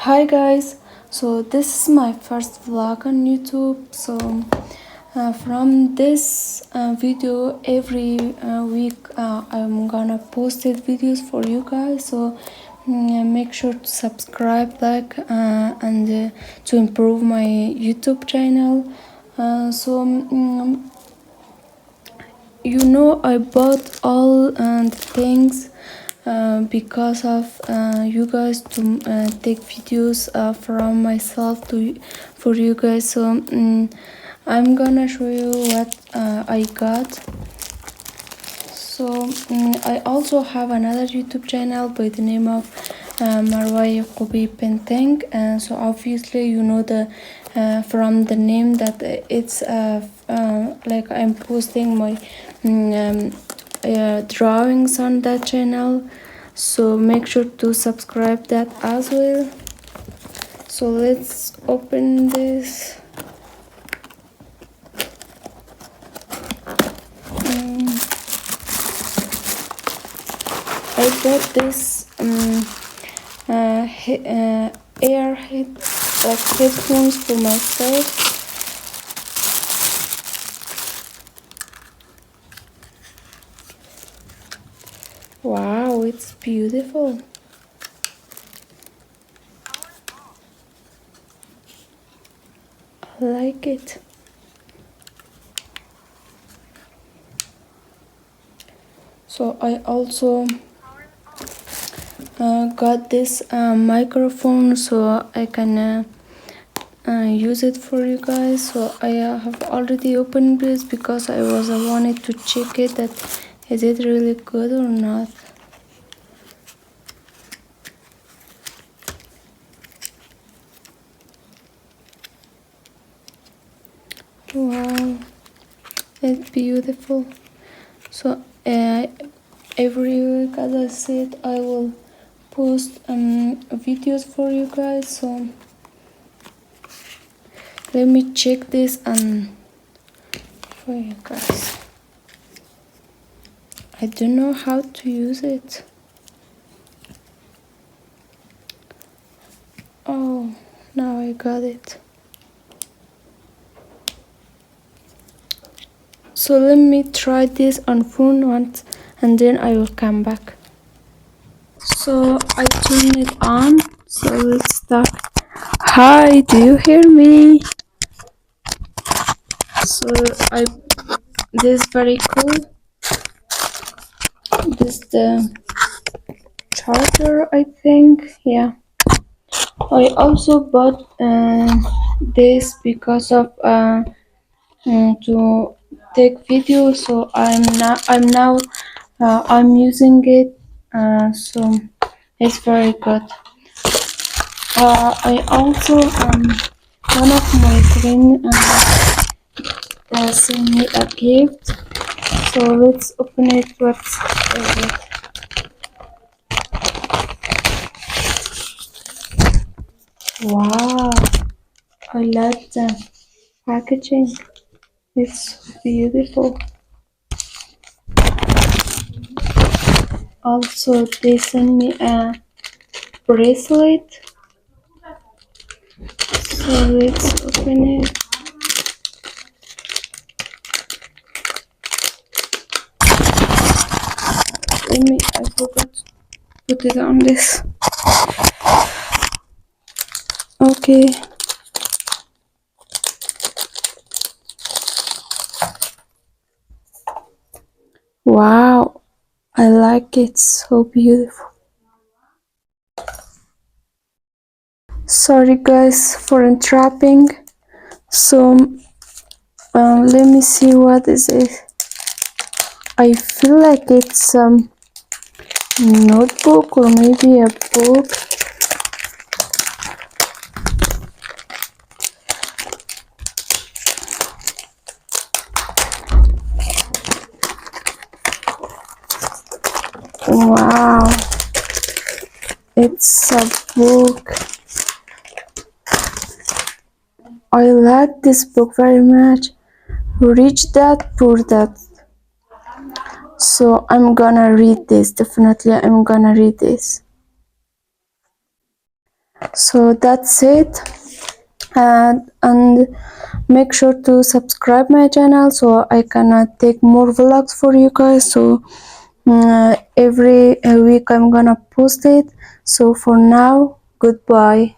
Hi guys, so this is my first vlog on YouTube. From this video, every week I'm gonna post it videos for you guys. Make sure to subscribe, and to improve my YouTube channel. I bought all the things because of you guys to take videos from myself for you guys. I'm gonna show you what I got. I also have another YouTube channel by the name of Marwai Qubi Painting. So obviously you know the from the name that it's like I'm posting my drawings on that channel. So make sure to subscribe that as well. So let's open this. I got this headphones for myself. Wow, it's beautiful. I like it. So I also got this microphone so I can use it for you guys. So I have already opened this because I wanted to check it that is it really good or not. Wow, it's beautiful. So every week, as I said, I will post videos for you guys. So let me check this and for you guys. I don't know how to use it. Oh, now I got it. So let me try this on phone once and then I will come back. So I turn it on. So let's start. Hi, do you hear me? So this is very cool. This is the charger, I think. Yeah. I also bought this because of to take videos. So I'm using it. So it's very good. I also one of my friends sent me a gift. So let's open it. What's it? Wow, I love the packaging. It's beautiful. Also, they sent me a bracelet. So let's open it. I forgot to put it on this. Okay. Wow, I like it. So beautiful. Sorry guys for interrupting. So let me see what is it. I feel like it's notebook or maybe a book. Wow, it's a book. I like this book very much. Rich Dad, Poor Dad. So I'm gonna read this. Definitely I'm gonna read this. So that's it. And make sure to subscribe my channel so I can take more vlogs for you guys. So every week I'm gonna post it. So for now, goodbye.